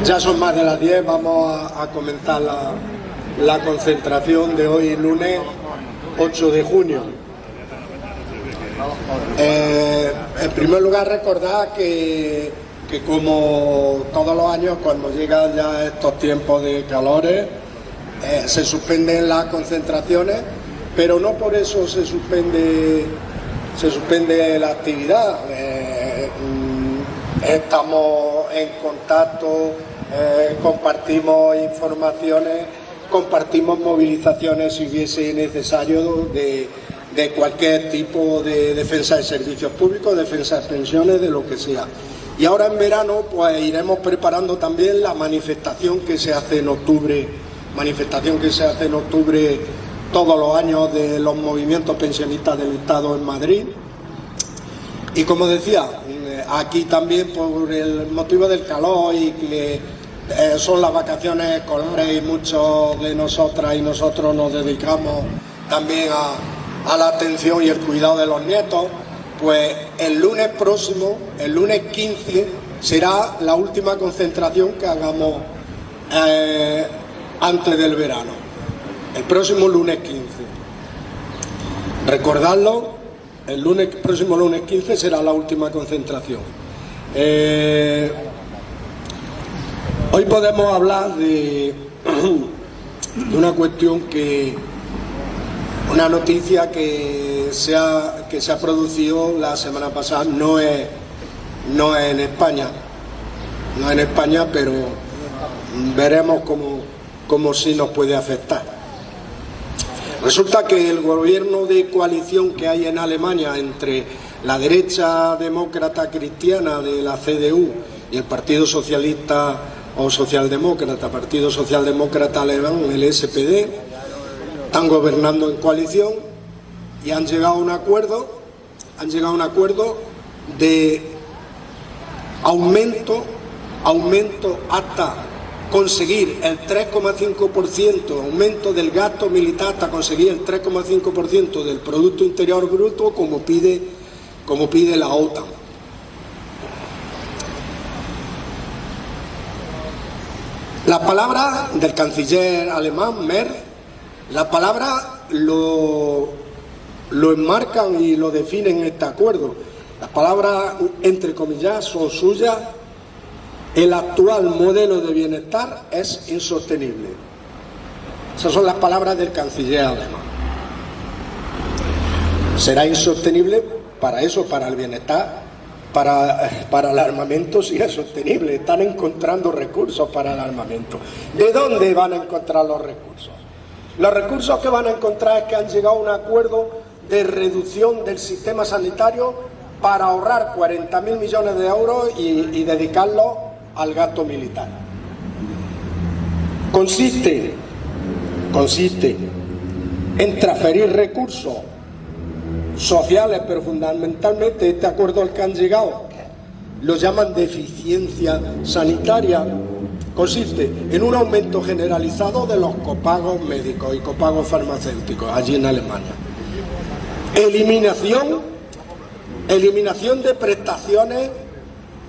Ya son más de las 10, vamos a comenzar la concentración de hoy, lunes 8 de junio. En primer lugar, recordar que como todos los años, cuando llegan ya estos tiempos de calores, se suspenden las concentraciones, pero no por eso se suspende la actividad. Estamos en contacto, compartimos informaciones, compartimos movilizaciones si hubiese necesario de cualquier tipo de defensa de servicios públicos, defensa de pensiones, de lo que sea. Y ahora en verano pues iremos preparando también la manifestación que se hace en octubre, todos los años, de los movimientos pensionistas del Estado en Madrid. Y como decía, aquí también por el motivo del calor y que son las vacaciones escolares y muchos de nosotras y nosotros nos dedicamos también a la atención y el cuidado de los nietos, pues el lunes próximo, el lunes 15, será la última concentración que hagamos antes del verano, el próximo lunes 15. Recordadlo, el próximo lunes 15 será la última concentración. Hoy podemos hablar de una cuestión una noticia que se ha producido la semana pasada. No es en España, pero veremos cómo sí nos puede afectar. Resulta que el gobierno de coalición que hay en Alemania entre la derecha demócrata cristiana de la CDU y el Partido Socialista o Socialdemócrata, Partido Socialdemócrata Alemán, el SPD, están gobernando en coalición y han llegado a un acuerdo de aumento hasta conseguir el 3,5%, aumento del gasto militar hasta conseguir el 3,5% del Producto Interior Bruto, como pide la OTAN. Las palabras del canciller alemán Merz, las palabras lo enmarcan y lo definen este acuerdo. Las palabras, entre comillas, son suyas. El actual modelo de bienestar es insostenible. Esas son las palabras del canciller alemán. Será insostenible para el bienestar, para el armamento sí es sostenible. Están encontrando recursos para el armamento. ¿De dónde van a encontrar los recursos? Los recursos que van a encontrar es que han llegado a un acuerdo de reducción del sistema sanitario para ahorrar 40.000 millones de euros y dedicarlos al gasto militar. Consiste en transferir recursos sociales, pero fundamentalmente este acuerdo al que han llegado lo llaman de eficiencia sanitaria. Consiste en un aumento generalizado de los copagos médicos y copagos farmacéuticos allí en Alemania. Eliminación de prestaciones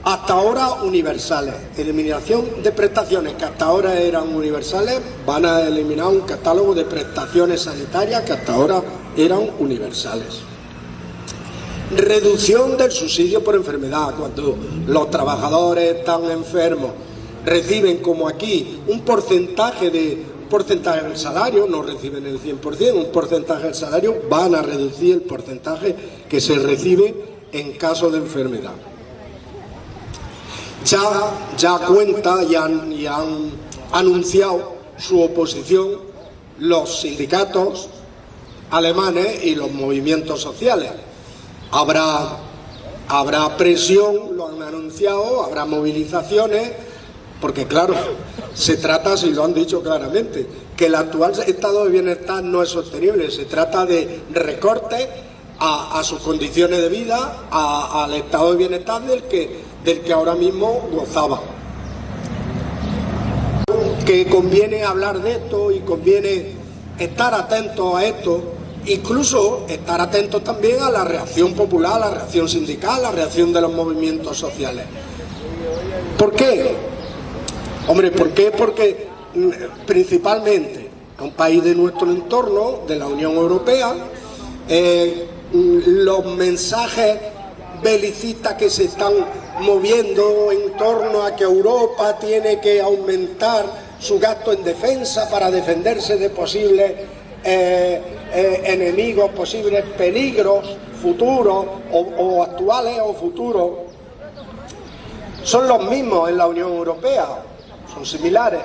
hasta ahora universales. Eliminación de prestaciones que hasta ahora eran universales. Van a eliminar un catálogo de prestaciones sanitarias que hasta ahora eran universales. Reducción del subsidio por enfermedad. Cuando los trabajadores están enfermos, reciben, como aquí, un porcentaje del salario, no reciben el 100%, un porcentaje del salario, van a reducir el porcentaje que se recibe en caso de enfermedad. Ya cuenta y han anunciado su oposición los sindicatos alemanes y los movimientos sociales. Habrá presión, lo han anunciado, habrá movilizaciones, porque claro, se trata, si lo han dicho claramente, que el actual estado de bienestar no es sostenible. Se trata de recortes a sus condiciones de vida, al estado de bienestar del que ahora mismo gozaban. Que conviene hablar de esto y conviene estar atentos a esto, incluso estar atentos también a la reacción popular, a la reacción sindical, a la reacción de los movimientos sociales. ¿Por qué? Hombre, ¿por qué? Porque principalmente a un país de nuestro entorno, de la Unión Europea, los mensajes belicistas que se están moviendo en torno a que Europa tiene que aumentar su gasto en defensa para defenderse de posibles enemigos, posibles peligros futuros o actuales o futuros, son los mismos en la Unión Europea, son similares.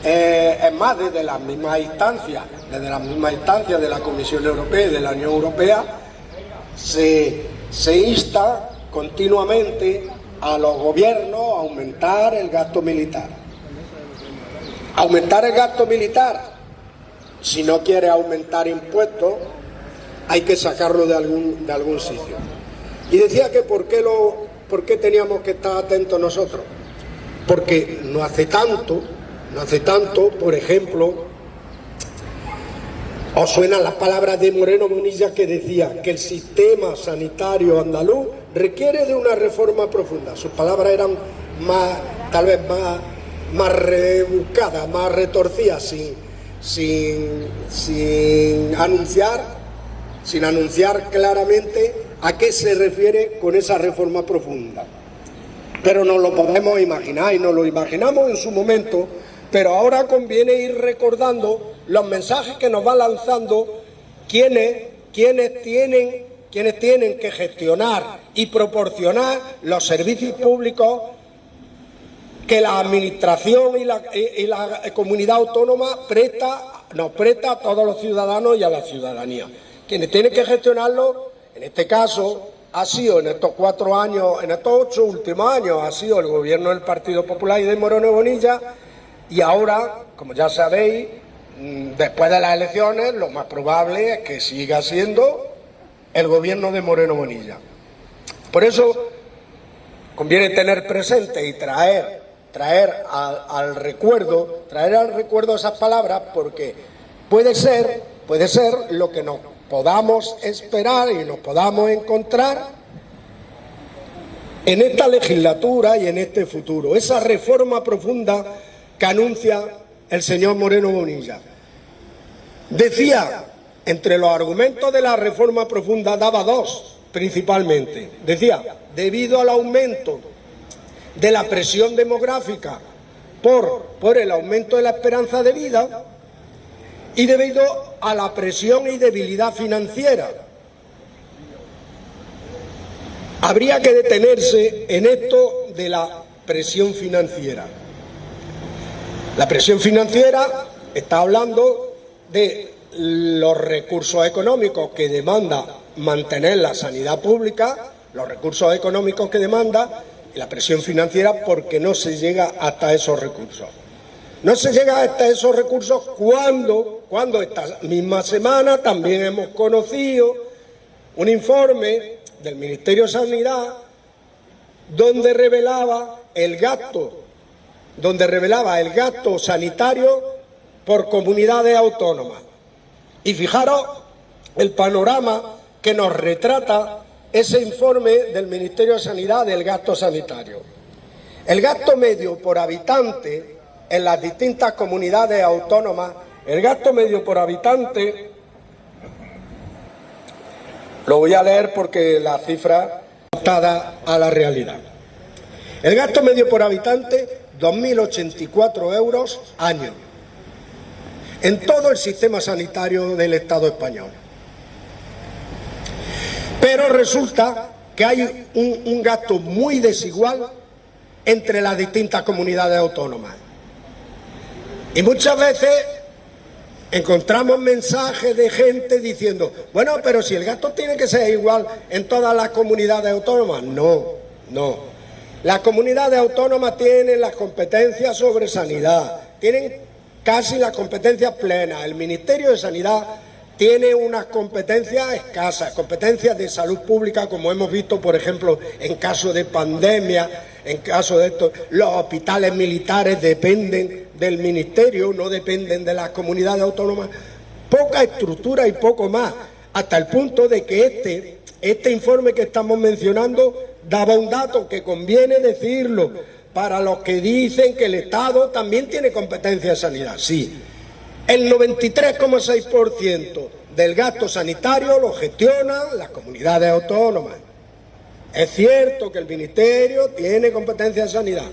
Es más, desde las mismas instancias de la Comisión Europea y de la Unión Europea, se insta continuamente a los gobiernos a aumentar el gasto militar. Aumentar el gasto militar, si no quiere aumentar impuestos, hay que sacarlo de algún sitio. Y decía que ¿por qué teníamos que estar atentos nosotros? Porque no hace tanto, por ejemplo, os suenan las palabras de Moreno Bonilla, que decía que el sistema sanitario andaluz requiere de una reforma profunda. Sus palabras eran tal vez más rebuscadas, más retorcidas, sin anunciar claramente a qué se refiere con esa reforma profunda. Pero nos lo podemos imaginar y nos lo imaginamos en su momento, pero ahora conviene ir recordando los mensajes que nos va lanzando quienes tienen que gestionar y proporcionar los servicios públicos que la Administración y la comunidad autónoma nos presta a todos los ciudadanos y a la ciudadanía. Quienes tienen que gestionarlo, en este caso, ha sido en estos 4 años, en estos 8 últimos años, ha sido el gobierno del Partido Popular y de Moreno Bonilla, y ahora, como ya sabéis, después de las elecciones, lo más probable es que siga siendo el gobierno de Moreno Bonilla. Por eso conviene tener presente y traer al recuerdo esas palabras, porque puede ser lo que nos podamos esperar y nos podamos encontrar en esta legislatura y en este futuro, esa reforma profunda que anuncia el señor Moreno Bonilla. Decía, entre los argumentos de la reforma profunda, daba 2 principalmente. Decía, debido al aumento de la presión demográfica por el aumento de la esperanza de vida y debido a la presión y debilidad financiera. Habría que detenerse en esto de la presión financiera. La presión financiera está hablando de los recursos económicos que demanda mantener la sanidad pública, los recursos económicos que demanda, y la presión financiera porque no se llega hasta esos recursos. No se llega hasta esos recursos cuando esta misma semana también hemos conocido un informe del Ministerio de Sanidad donde revelaba el gasto sanitario por comunidades autónomas. Y fijaros el panorama que nos retrata ese informe del Ministerio de Sanidad del gasto sanitario. El gasto medio por habitante en las distintas comunidades autónomas, el gasto medio por habitante, lo voy a leer porque la cifra está adaptada a la realidad. El gasto medio por habitante, 2.084 euros año, en todo el sistema sanitario del Estado español. Pero resulta que hay un gasto muy desigual entre las distintas comunidades autónomas. Y muchas veces encontramos mensajes de gente diciendo, bueno, pero si el gasto tiene que ser igual en todas las comunidades autónomas. No. Las comunidades autónomas tienen las competencias sobre sanidad, tienen casi las competencias plenas. El Ministerio de Sanidad tiene unas competencias escasas, competencias de salud pública, como hemos visto, por ejemplo, en caso de pandemia, en caso de esto. Los hospitales militares dependen del Ministerio, no dependen de las comunidades autónomas. Poca estructura y poco más, hasta el punto de que este informe que estamos mencionando daba un dato que conviene decirlo para los que dicen que el Estado también tiene competencia en sanidad. Sí, el 93,6% del gasto sanitario lo gestionan las comunidades autónomas. Es cierto que el Ministerio tiene competencia en sanidad,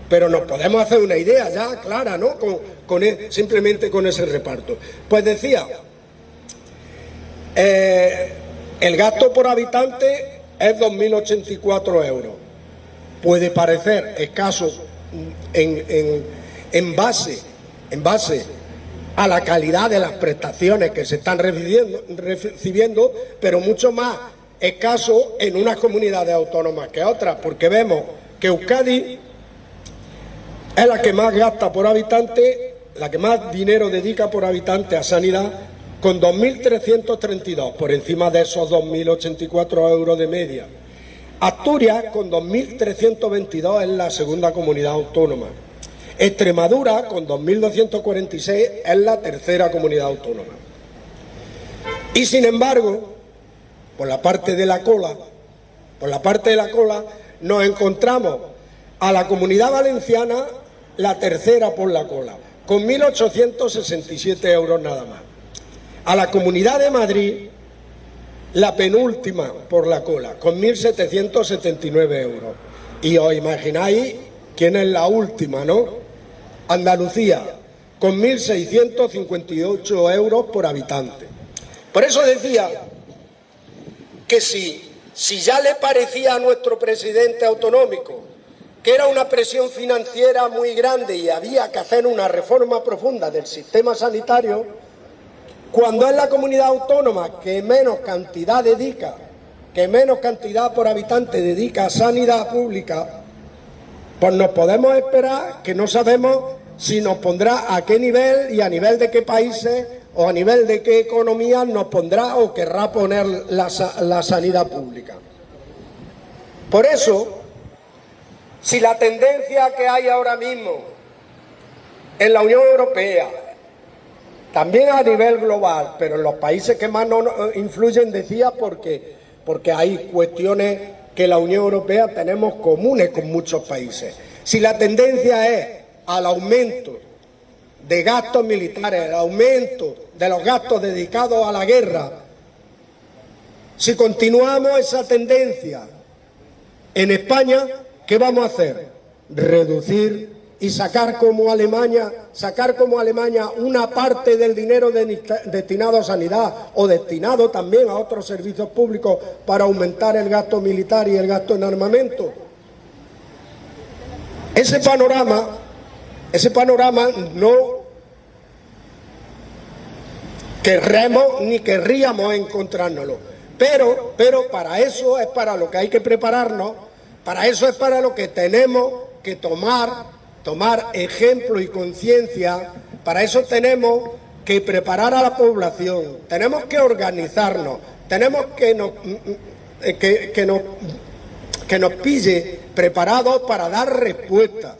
pero nos podemos hacer una idea ya clara, ¿no? Simplemente con ese reparto. Pues decía, el gasto por habitante es 2.084 euros. Puede parecer escaso en base a la calidad de las prestaciones que se están recibiendo, pero mucho más escaso en unas comunidades autónomas que otras, porque vemos que Euskadi es la que más gasta por habitante, la que más dinero dedica por habitante a sanidad, con 2.332, por encima de esos 2.084 euros de media. Asturias, con 2.322, es la segunda comunidad autónoma. Extremadura, con 2.246, es la tercera comunidad autónoma. Y sin embargo, por la parte de la cola, nos encontramos a la Comunidad Valenciana, la tercera por la cola, con 1.867 euros nada más. A la Comunidad de Madrid, la penúltima por la cola, con 1.779 euros. Y os imagináis quién es la última, ¿no? Andalucía, con 1.658 euros por habitante. Por eso decía que si ya le parecía a nuestro presidente autonómico que era una presión financiera muy grande y había que hacer una reforma profunda del sistema sanitario, cuando es la comunidad autónoma que menos cantidad por habitante dedica a sanidad pública, pues nos podemos esperar que no sabemos si nos pondrá a qué nivel y a nivel de qué países o a nivel de qué economía nos pondrá o querrá poner la sanidad pública. Por eso, si la tendencia que hay ahora mismo en la Unión Europea, también a nivel global, pero en los países que más nos influyen, decía, porque hay cuestiones que la Unión Europea tenemos comunes con muchos países. Si la tendencia es al aumento de gastos militares, el aumento de los gastos dedicados a la guerra, si continuamos esa tendencia en España, ¿qué vamos a hacer? Reducir y sacar como Alemania una parte del dinero destinado a sanidad o destinado también a otros servicios públicos para aumentar el gasto militar y el gasto en armamento. Ese panorama no querremos ni querríamos encontrárnoslo, pero para eso es para lo que hay que prepararnos, para eso es para lo que tenemos que tomar ejemplo y conciencia, para eso tenemos que preparar a la población, tenemos que organizarnos, tenemos que nos pille preparados para dar respuesta.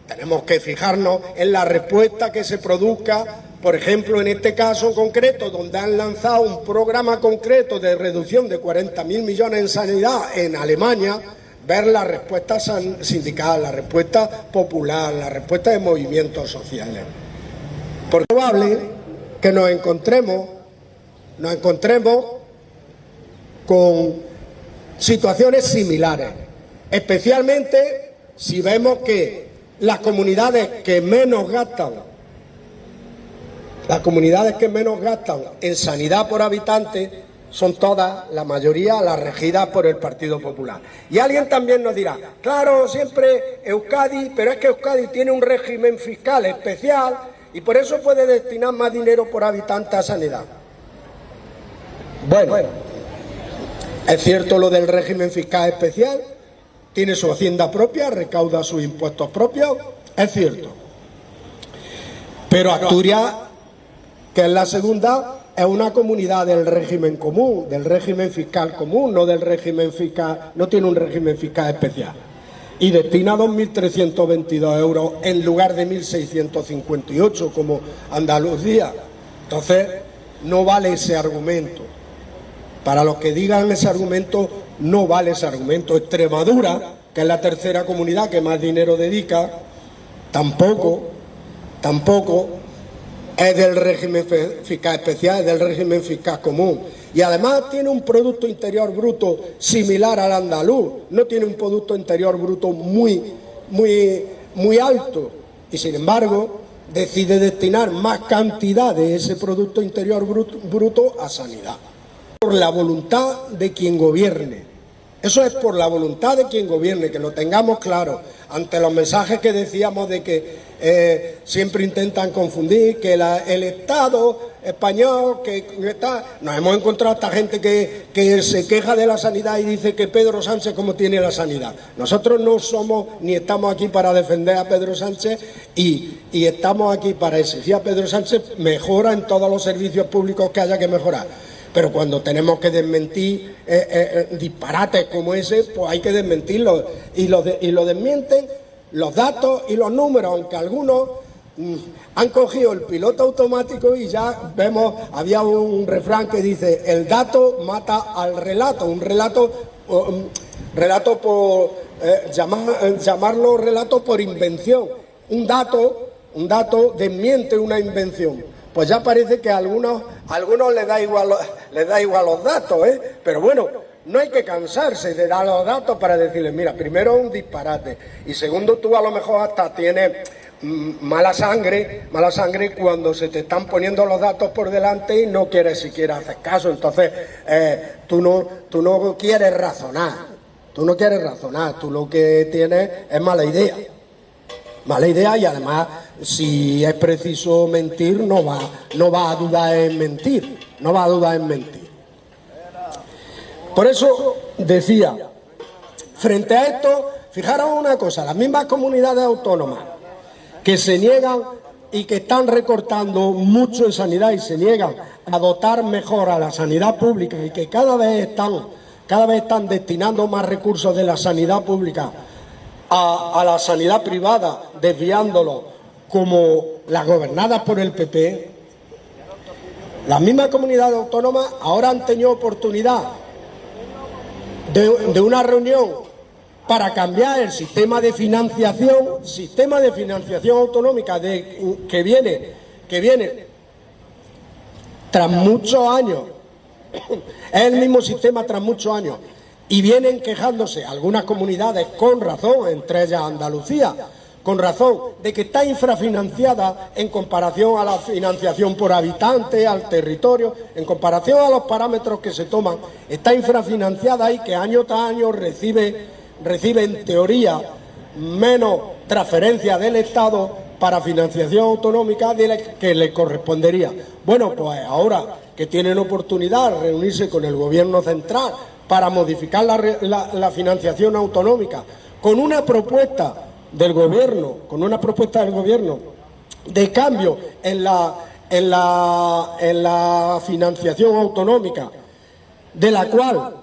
Tenemos que fijarnos en la respuesta que se produzca, por ejemplo, en este caso concreto, donde han lanzado un programa concreto de reducción de 40.000 millones en sanidad en Alemania, ver la respuesta sindical, la respuesta popular, la respuesta de movimientos sociales. Porque es probable que nos encontremos con situaciones similares, especialmente si vemos que las comunidades que menos gastan en sanidad por habitante son todas, la mayoría, las regidas por el Partido Popular. Y alguien también nos dirá, claro, siempre Euskadi, pero es que Euskadi tiene un régimen fiscal especial y por eso puede destinar más dinero por habitante a sanidad. Bueno, es cierto lo del régimen fiscal especial, tiene su hacienda propia, recauda sus impuestos propios, es cierto. Pero Asturias, que es la segunda, es una comunidad del régimen común, del régimen fiscal común, no tiene un régimen fiscal especial. Y destina 2.322 euros en lugar de 1.658 como Andalucía. Entonces, no vale ese argumento. Para los que digan ese argumento, no vale ese argumento. Extremadura, que es la tercera comunidad que más dinero dedica, tampoco es del régimen fiscal especial, es del régimen fiscal común. Y además tiene un Producto Interior Bruto similar al andaluz, no tiene un Producto Interior Bruto muy alto. Y sin embargo, decide destinar más cantidad de ese Producto Interior Bruto a sanidad. Por la voluntad de quien gobierne. Eso es por la voluntad de quien gobierne, que lo tengamos claro, ante los mensajes que decíamos de que siempre intentan confundir, que el Estado español, nos hemos encontrado a esta gente que se queja de la sanidad y dice que Pedro Sánchez cómo tiene la sanidad. Nosotros no somos ni estamos aquí para defender a Pedro Sánchez y estamos aquí para exigir a Pedro Sánchez mejora en todos los servicios públicos que haya que mejorar. Pero cuando tenemos que desmentir disparates como ese, pues hay que desmentirlos. Y lo desmienten los datos y los números, aunque algunos han cogido el piloto automático y ya vemos, había un refrán que dice, el dato mata al relato, un relato por llamarlo relato por invención. Un dato desmiente una invención. Pues ya parece que a algunos les da igual los datos, Pero bueno, no hay que cansarse de dar los datos para decirles, mira, primero un disparate y segundo tú a lo mejor hasta tienes mala sangre cuando se te están poniendo los datos por delante y no quieres siquiera hacer caso. Entonces tú no quieres razonar, tú lo que tienes es mala idea y además si es preciso mentir no va a dudar en mentir, Por eso decía, frente a esto, fijaros una cosa, las mismas comunidades autónomas que se niegan y que están recortando mucho en sanidad y se niegan a dotar mejor a la sanidad pública y que cada vez están destinando más recursos de la sanidad pública a la sanidad privada, desviándolo, como las gobernadas por el PP, las mismas comunidades autónomas ahora han tenido oportunidad de una reunión para cambiar el sistema de financiación autonómica que viene tras muchos años, es el mismo sistema tras muchos años. Y vienen quejándose algunas comunidades con razón, entre ellas Andalucía, con razón, de que está infrafinanciada en comparación a la financiación por habitante, al territorio, en comparación a los parámetros que se toman, está infrafinanciada y que año tras año recibe en teoría menos transferencias del Estado para financiación autonómica de la que le correspondería. Bueno, pues ahora que tienen oportunidad de reunirse con el Gobierno central para modificar la financiación autonómica, con una propuesta del Gobierno, de cambio en la financiación autonómica, de la cual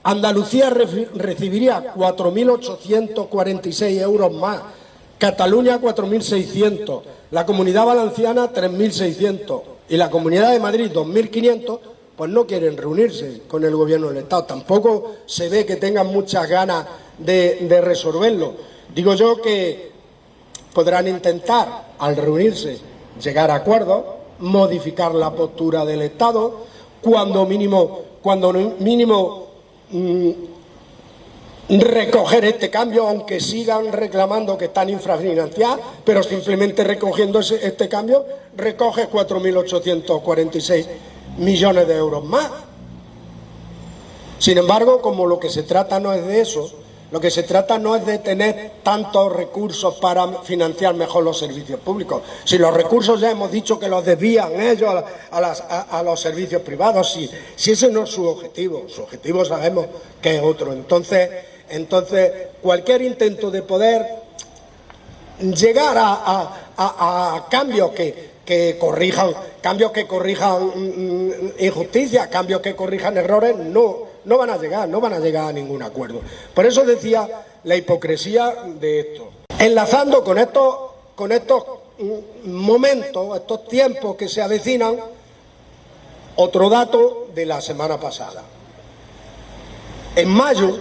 Andalucía recibiría 4.846 euros más, Cataluña 4.600, la Comunidad Valenciana 3.600 y la Comunidad de Madrid 2.500, pues no quieren reunirse con el Gobierno del Estado. Tampoco se ve que tengan muchas ganas de resolverlo. Digo yo que podrán intentar, al reunirse, llegar a acuerdos, modificar la postura del Estado, cuando mínimo recoger este cambio, aunque sigan reclamando que están infrafinanciadas, pero simplemente recogiendo este cambio, recoge 4.846 millones de euros más. Sin embargo, como lo que se trata no es de eso, lo que se trata no es de tener tantos recursos para financiar mejor los servicios públicos. Si los recursos ya hemos dicho que los desvían ellos a los servicios privados, si ese no es su objetivo sabemos que es otro. Entonces cualquier intento de poder llegar a cambios que corrijan injusticias, cambios que corrijan errores, no van a llegar a ningún acuerdo. Por eso decía la hipocresía de esto. Enlazando con estos momentos, estos tiempos que se avecinan, otro dato de la semana pasada. En mayo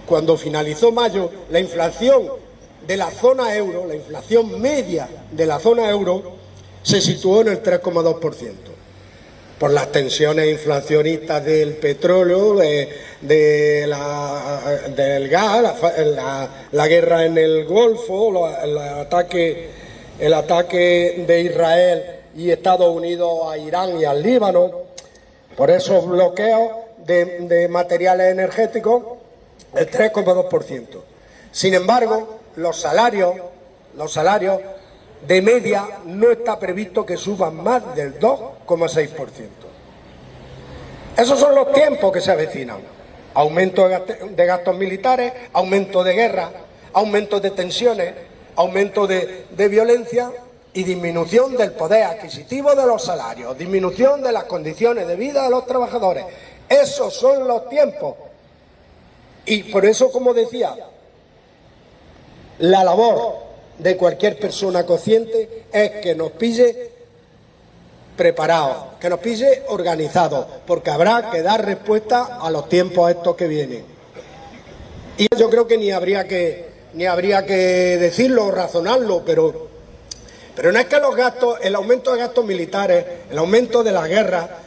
cuando finalizó mayo, la inflación de la zona euro, la inflación media de la zona euro, se situó en el 3,2%. Por las tensiones inflacionistas del petróleo, del gas, la guerra en el Golfo, el ataque de Israel y Estados Unidos a Irán y al Líbano, por esos bloqueos de materiales energéticos, el 3,2%. Sin embargo, los salarios de media no está previsto que suban más del 2,6%. Esos son los tiempos que se avecinan. Aumento de gastos militares, aumento de guerra, aumento de tensiones, aumento de violencia y disminución del poder adquisitivo de los salarios, disminución de las condiciones de vida de los trabajadores. Esos son los tiempos. Y por eso, como decía, la labor de cualquier persona consciente es que nos pille preparados, que nos pille organizados, porque habrá que dar respuesta a los tiempos estos que vienen. Y yo creo que ni habría que decirlo o razonarlo, pero no es que los gastos, el aumento de gastos militares, el aumento de la guerra,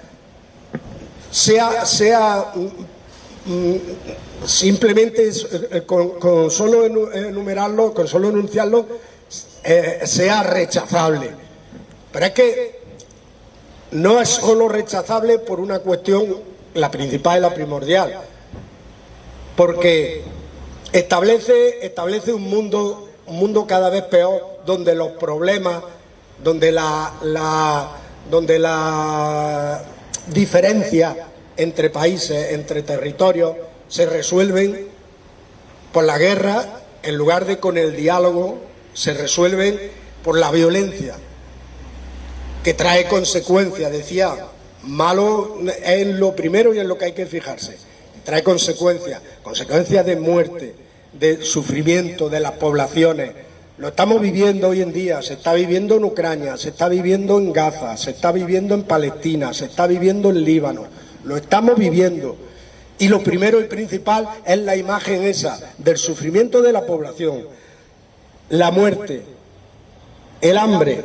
sea simplemente con solo enumerarlo, con solo enunciarlo, sea rechazable. Pero es que no es solo rechazable por una cuestión, la principal y la primordial, porque establece un mundo cada vez peor, donde los problemas, donde la diferencia entre países, entre territorios, se resuelven por la guerra en lugar de con el diálogo, se resuelven por la violencia, que trae consecuencias. Decía, malo es lo primero y en lo que hay que fijarse. Trae consecuencias de muerte, de sufrimiento de las poblaciones. Lo estamos viviendo hoy en día, se está viviendo en Ucrania, se está viviendo en Gaza, se está viviendo en Palestina, se está viviendo en Líbano. Lo estamos viviendo. Y lo primero y principal es la imagen esa del sufrimiento de la población, la muerte, el hambre,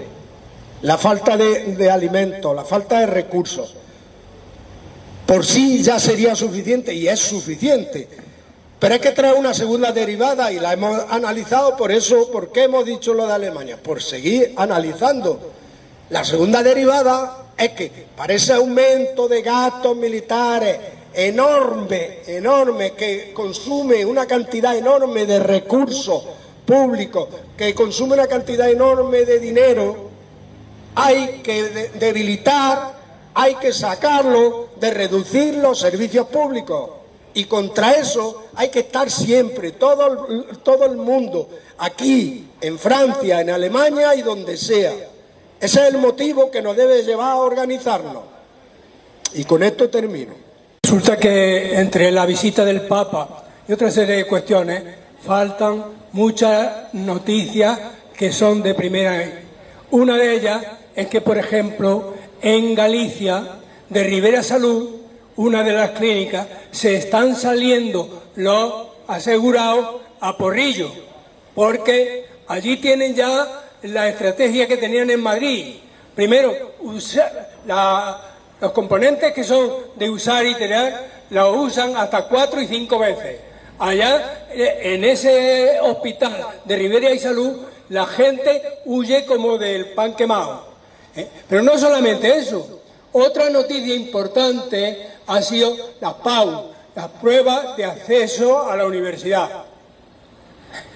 la falta de alimentos, la falta de recursos. Por sí ya sería suficiente, y es suficiente, pero hay que traer una segunda derivada, y la hemos analizado. Por eso, ¿por qué hemos dicho lo de Alemania? Por seguir analizando. La segunda derivada es que para ese aumento de gastos militares enorme, que consume una cantidad enorme de recursos públicos, que consume una cantidad enorme de dinero, hay que debilitar, hay que sacarlo, de reducir los servicios públicos. Y contra eso hay que estar siempre, todo el mundo, aquí, en Francia, en Alemania y donde sea. Ese es el motivo que nos debe llevar a organizarnos. Y con esto termino. Resulta que entre la visita del Papa y otra serie de cuestiones faltan muchas noticias que son de primera vez. Una de ellas es que, por ejemplo, en Galicia, de Ribera Salud, una de las clínicas, se están saliendo los asegurados a porrillo, porque allí tienen ya la estrategia que tenían en Madrid. Primero, los componentes que son de usar y tirar, los usan hasta 4 y 5 veces. Allá, en ese hospital de Ribera y Salud, la gente huye como del pan quemado. Pero no solamente eso. Otra noticia importante ha sido las PAU, las pruebas de acceso a la universidad.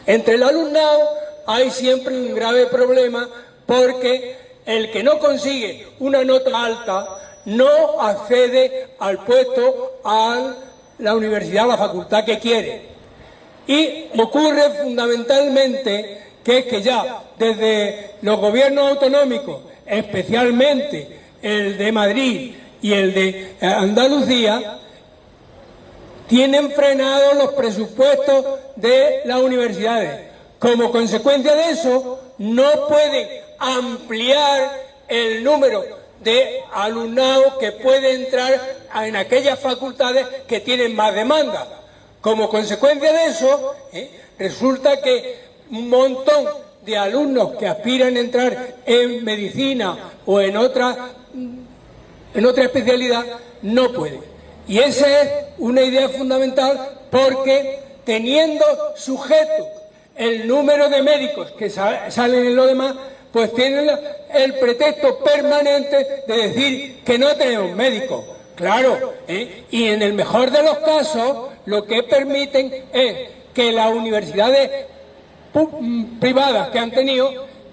Entre el alumnado hay siempre un grave problema, porque el que no consigue una nota alta no accede al puesto, a la universidad, a la facultad que quiere. Y ocurre fundamentalmente que es que ya desde los gobiernos autonómicos, especialmente el de Madrid y el de Andalucía, tienen frenados los presupuestos de las universidades. Como consecuencia de eso, no pueden ampliar el número de alumnado que puede entrar en aquellas facultades que tienen más demanda. Como consecuencia de eso, resulta que un montón de alumnos que aspiran a entrar en medicina o en otra especialidad no pueden. Y esa es una idea fundamental, porque teniendo sujeto el número de médicos que salen en lo demás, pues tienen el pretexto permanente de decir que no tenemos médicos. Claro, y en el mejor de los casos lo que permiten es que las universidades privadas que han tenido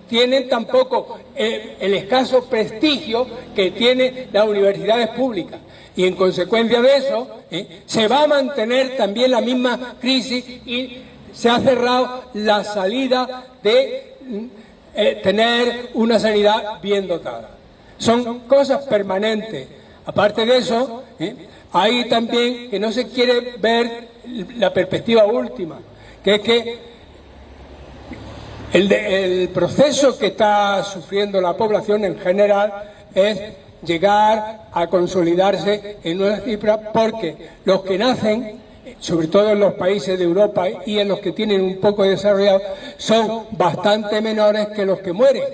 tienen tampoco el escaso prestigio que tienen las universidades públicas. Y en consecuencia de eso, se va a mantener también la misma crisis y se ha cerrado la salida de tener una sanidad bien dotada. Son cosas permanentes. Aparte de eso, hay también que no se quiere ver la perspectiva última, que es que el proceso que está sufriendo la población en general es llegar a consolidarse en una cifra, porque los que nacen, sobre todo en los países de Europa y en los que tienen un poco desarrollado, son bastante menores que los que mueren.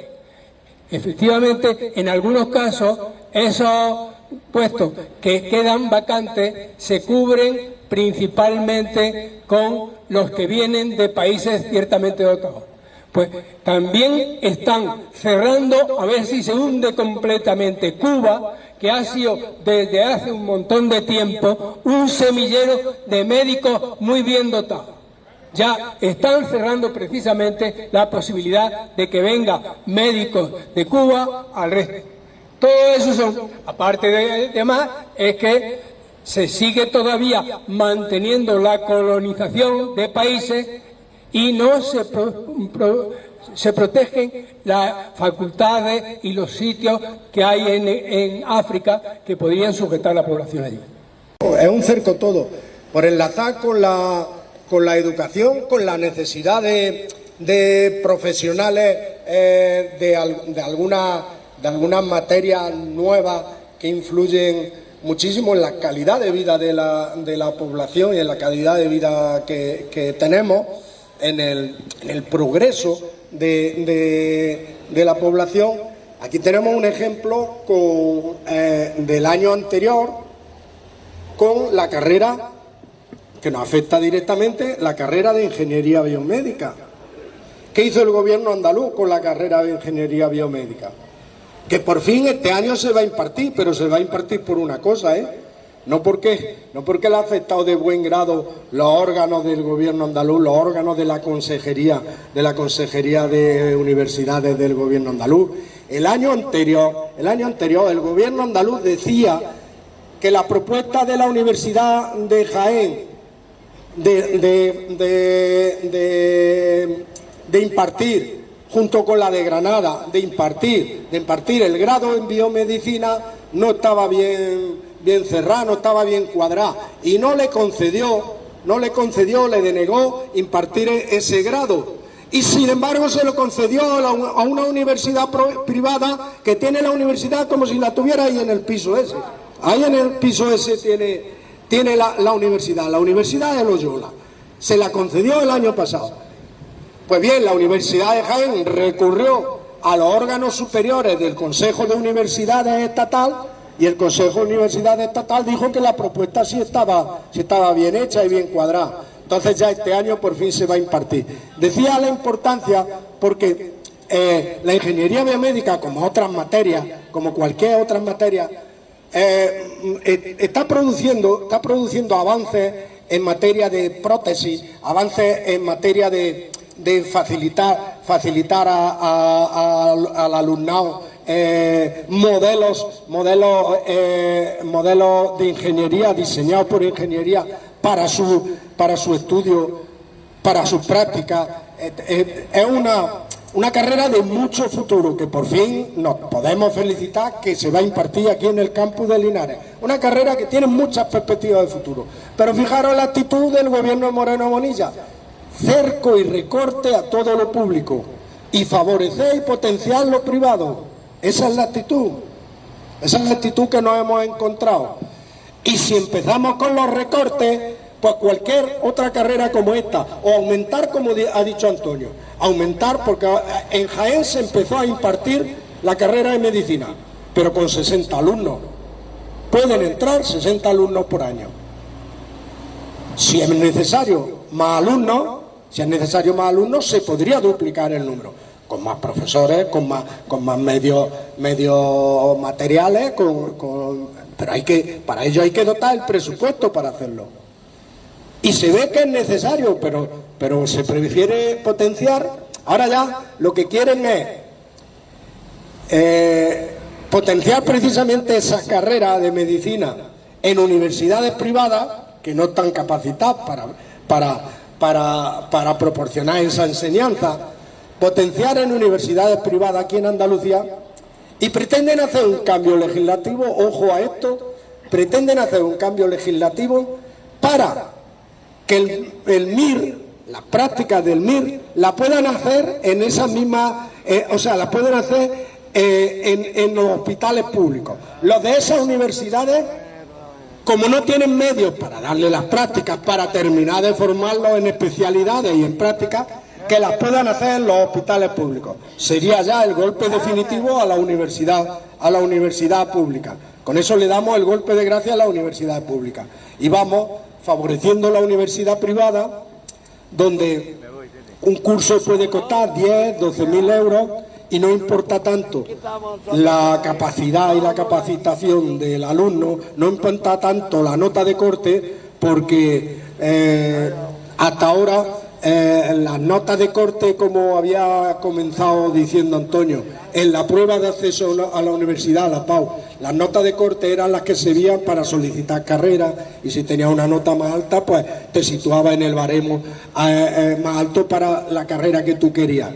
Efectivamente, en algunos casos, esos puestos que quedan vacantes se cubren principalmente con los que vienen de países ciertamente dotados. Pues también están cerrando, a ver si se hunde completamente, Cuba, que ha sido desde hace un montón de tiempo un semillero de médicos muy bien dotados. Ya están cerrando precisamente la posibilidad de que vengan médicos de Cuba al resto. Todo eso son, aparte de demás, es que se sigue todavía manteniendo la colonización de países y no se protegen las facultades y los sitios que hay en África que podrían sujetar a la población allí. Es un cerco todo, por enlazar con la educación, con la necesidad de profesionales de algunas materias nuevas que influyen muchísimo en la calidad de vida de la población y en la calidad de vida que tenemos, en el progreso de la población. Aquí tenemos un ejemplo del año anterior con la carrera que nos afecta directamente, la carrera de Ingeniería Biomédica. ¿Qué hizo el gobierno andaluz con la carrera de Ingeniería Biomédica? Que por fin este año se va a impartir, pero se va a impartir por una cosa, no porque le ha afectado de buen grado los órganos del gobierno andaluz, los órganos de la consejería de universidades del gobierno andaluz. El año anterior el gobierno andaluz decía que la propuesta de la Universidad de Jaén de impartir, junto con la de Granada, de impartir el grado en biomedicina no estaba bien cerrado, no estaba bien cuadrado, y no le concedió, le denegó impartir ese grado. Y sin embargo se lo concedió a una universidad privada que tiene la universidad como si la tuviera ahí en el piso ese. Ahí en el piso ese tiene la universidad de Loyola. Se la concedió el año pasado. Pues bien, la Universidad de Jaén recurrió a los órganos superiores del Consejo de Universidades Estatal, y el Consejo de Universidades Estatal dijo que la propuesta sí estaba bien hecha y bien cuadrada. Entonces ya este año por fin se va a impartir. Decía la importancia porque la ingeniería biomédica, como otras materias, como cualquier otra materia, está produciendo avances en materia de prótesis, avances en materia de facilitar al alumnado modelos de ingeniería diseñados por ingeniería para su estudio, para sus prácticas. Es una carrera de mucho futuro que por fin nos podemos felicitar que se va a impartir aquí en el campus de Linares. Una carrera que tiene muchas perspectivas de futuro. Pero fijaros la actitud del gobierno de Moreno Bonilla: cerco y recorte a todo lo público y favorecer y potenciar lo privado. Esa es la actitud que nos hemos encontrado. Y si empezamos con los recortes, pues cualquier otra carrera como esta, o aumentar, como ha dicho Antonio, aumentar, porque en Jaén se empezó a impartir la carrera de medicina, pero con 60 alumnos. Pueden entrar 60 alumnos por año. Si es necesario más alumnos, se podría duplicar el número, con más profesores, con más medios materiales, pero para ello hay que dotar el presupuesto para hacerlo. Y se ve que es necesario, pero se prefiere potenciar. Ahora ya lo que quieren es potenciar precisamente esas carreras de medicina en universidades privadas que no están capacitadas para proporcionar esa enseñanza, potenciar en universidades privadas aquí en Andalucía, y pretenden hacer un cambio legislativo, ojo a esto, pretenden hacer un cambio legislativo para que el MIR, las prácticas del MIR, la puedan hacer en esas mismas, las pueden hacer en los hospitales públicos. Los de esas universidades, como no tienen medios para darle las prácticas, para terminar de formarlos en especialidades y en prácticas, que las puedan hacer en los hospitales públicos. Sería ya el golpe definitivo a la universidad pública. Con eso le damos el golpe de gracia a la universidad pública. Y vamos favoreciendo la universidad privada, donde un curso puede costar 10, 12.000 euros, y no importa tanto la capacidad y la capacitación del alumno, no importa tanto la nota de corte, porque hasta ahora las notas de corte, como había comenzado diciendo Antonio, en la prueba de acceso a la universidad, a la PAU, las notas de corte eran las que servían para solicitar carreras, y si tenías una nota más alta, pues te situaba en el baremo más alto para la carrera que tú querías.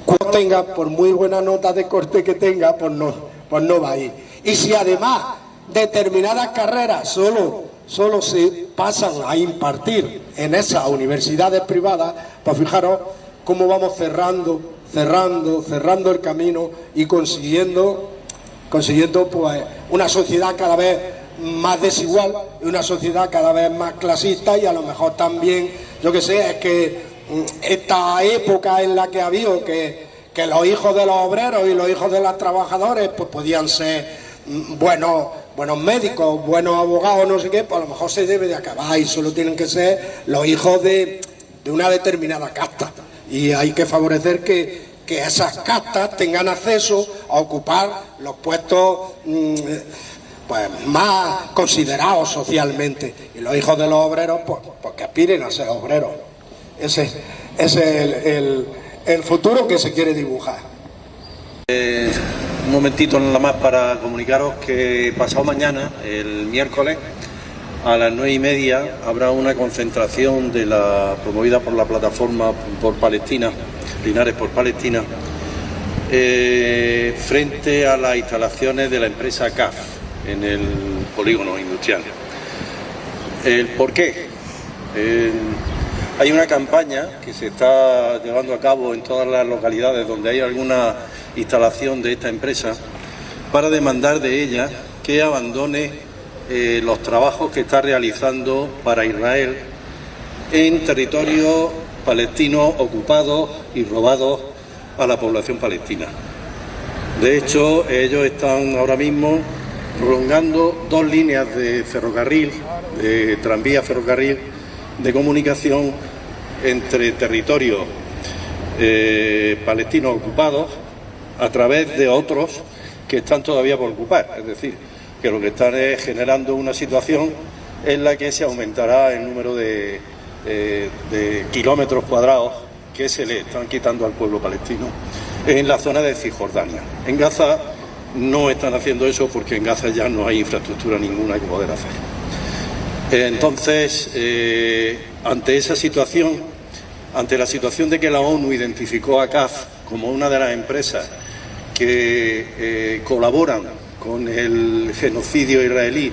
Cuando tenga, por muy buena nota de corte que tenga, pues no va a ir. Y si además determinadas carreras solo se pasan a impartir en esas universidades privadas, pues fijaros cómo vamos cerrando el camino y consiguiendo pues una sociedad cada vez más desigual, y una sociedad cada vez más clasista, y a lo mejor también, yo que sé, es que esta época en la que ha habido que los hijos de los obreros y los hijos de los trabajadores pues podían ser buenos médicos, buenos abogados, no sé qué, pues a lo mejor se debe de acabar, y solo tienen que ser los hijos de una determinada casta, y hay que favorecer que esas castas tengan acceso a ocupar los puestos pues más considerados socialmente, y los hijos de los obreros pues que aspiren a ser obreros. Ese es el futuro que se quiere dibujar. Un momentito nada más para comunicaros que pasado mañana, el miércoles, a las 9:30 habrá una concentración promovida por la plataforma por Palestina, Linares por Palestina, frente a las instalaciones de la empresa CAF en el polígono industrial. ¿El por qué? Hay una campaña que se está llevando a cabo en todas las localidades donde hay alguna instalación de esta empresa para demandar de ella que abandone los trabajos que está realizando para Israel en territorios palestinos ocupados y robados a la población palestina. De hecho, ellos están ahora mismo prolongando 2 líneas de ferrocarril, de tranvía ferrocarril, de comunicación entre territorios palestinos ocupados a través de otros que están todavía por ocupar. Es decir, que lo que están es generando una situación en la que se aumentará el número de kilómetros cuadrados que se le están quitando al pueblo palestino en la zona de Cisjordania. En Gaza no están haciendo eso porque en Gaza ya no hay infraestructura ninguna que poder hacer. Entonces, ante esa situación, ante la situación de que la ONU identificó a CAF como una de las empresas que colaboran con el genocidio israelí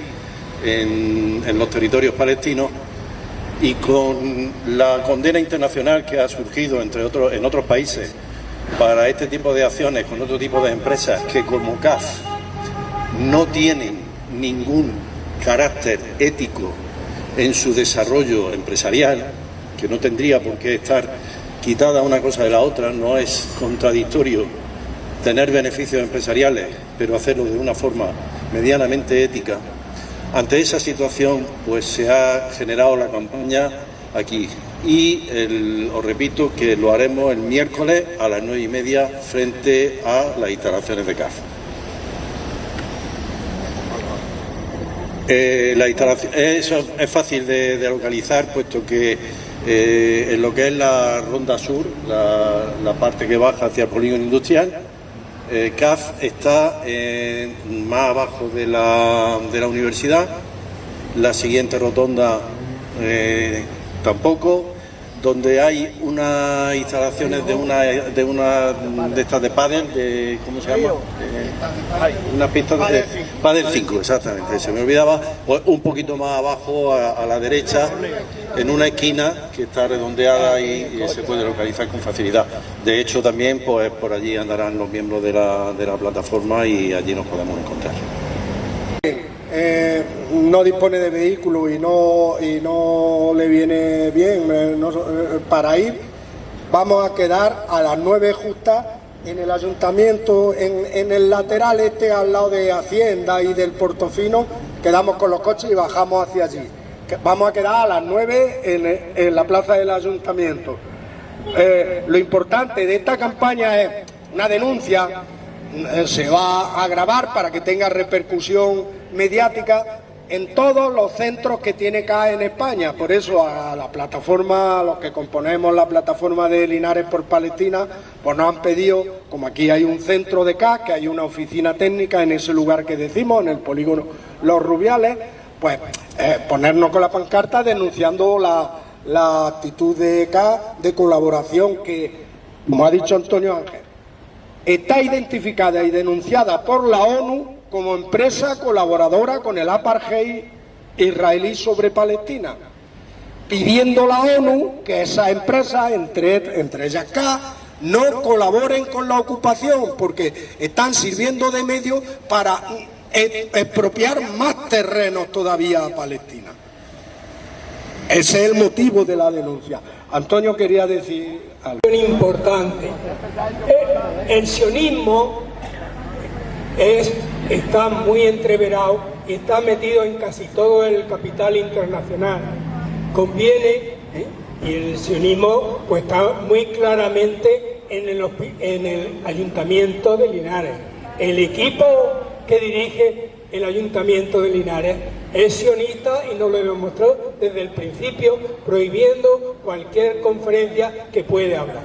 en los territorios palestinos, y con la condena internacional que ha surgido en otros países para este tipo de acciones con otro tipo de empresas que, como CAF, no tienen ningún carácter ético en su desarrollo empresarial, que no tendría por qué estar quitada una cosa de la otra. No es contradictorio tener beneficios empresariales, pero hacerlo de una forma medianamente ética. Ante esa situación, pues se ha generado la campaña aquí y os repito que lo haremos el miércoles a las 9:30 frente a las instalaciones de CAF. La instalación, eso es fácil de localizar, puesto que en lo que es la ronda sur, la parte que baja hacia el polígono industrial, CAF está más abajo de la universidad. La siguiente rotonda tampoco, donde hay unas instalaciones de estas de pádel, ¿cómo se llama? Unas pistas de pádel 5, exactamente, se me olvidaba. Pues un poquito más abajo a la derecha, en una esquina que está redondeada y se puede localizar con facilidad. De hecho, también pues por allí andarán los miembros de la plataforma y allí nos podemos encontrar. No dispone de vehículo y no le viene bien para ir, vamos a quedar a las 9 justas en el ayuntamiento, en el lateral al lado de Hacienda y del Portofino. Quedamos con los coches y bajamos hacia allí. Vamos a quedar a las 9 en la plaza del ayuntamiento. Lo importante de esta campaña es una denuncia, se va a grabar para que tenga repercusión mediática en todos los centros que tiene CAF en España. Por eso a la plataforma, a los que componemos la plataforma de Linares por Palestina, pues nos han pedido, como aquí hay un centro de CAF, que hay una oficina técnica en ese lugar que decimos, en el polígono Los Rubiales, pues ponernos con la pancarta denunciando la actitud de CAF de colaboración que, como ha dicho Antonio Ángel, está identificada y denunciada por la ONU como empresa colaboradora con el apartheid israelí sobre Palestina, pidiendo la ONU que esas empresas, entre ellas CAF, no colaboren con la ocupación, porque están sirviendo de medio para expropiar más terrenos todavía a Palestina. Ese es el motivo de la denuncia. Antonio quería decir algo importante. El sionismo está muy entreverado y está metido en casi todo el capital internacional. Conviene, y el sionismo pues está muy claramente en el ayuntamiento de Linares. El equipo que dirige el ayuntamiento de Linares es sionista y nos lo demostró desde el principio, prohibiendo cualquier conferencia que puede hablar.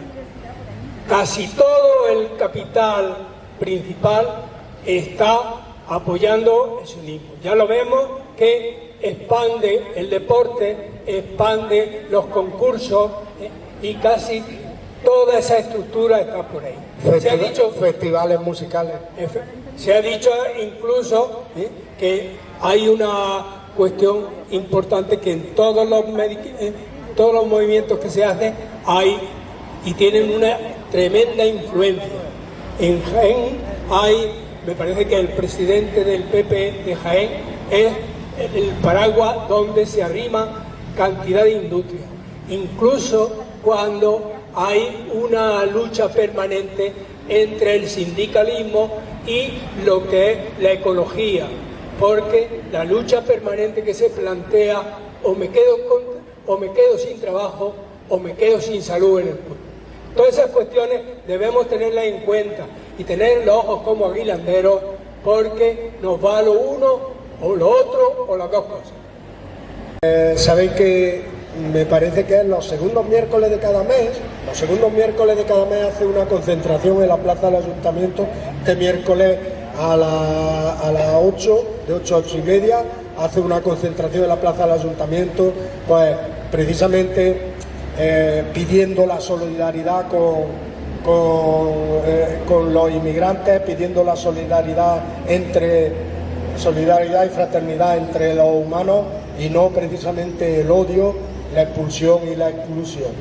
Casi todo el capital principal está apoyando el sionismo. Ya lo vemos que expande el deporte, expande los concursos y casi toda esa estructura está por ahí. Se ha dicho festivales musicales. Se ha dicho incluso que hay una cuestión importante, que en todos los movimientos que se hacen hay y tienen una tremenda influencia. En Jaén me parece que el presidente del PP de Jaén es el paraguas donde se arrima cantidad de industria. Incluso cuando hay una lucha permanente entre el sindicalismo y lo que es la ecología, porque la lucha permanente que se plantea, o me quedo sin trabajo o me quedo sin salud en el pueblo. Todas esas cuestiones debemos tenerlas en cuenta y tener los ojos como aguilanderos, porque nos va lo uno o lo otro o las dos cosas. Sabéis que me parece que es los segundos miércoles de cada mes. Los segundos miércoles de cada mes hace una concentración en la plaza del ayuntamiento. Este miércoles a las 8, de 8 a 8 y media, hace una concentración en la plaza del ayuntamiento, pues precisamente pidiendo la solidaridad con los inmigrantes, pidiendo la solidaridad y fraternidad entre los humanos, y no precisamente el odio, la expulsión y la exclusión.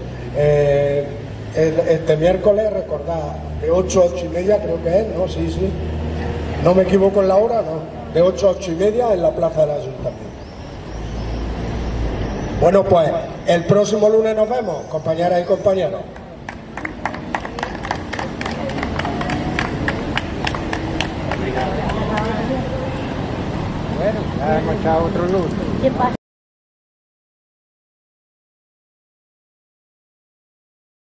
Este miércoles, recordad, de 8 a 8 y media creo que es, ¿no? Sí, no me equivoco en la hora, ¿no? De 8 a 8 y media en la plaza del ayuntamiento. Bueno, pues el próximo lunes nos vemos, compañeras y compañeros. Bueno, ya hemos echado otro lunes.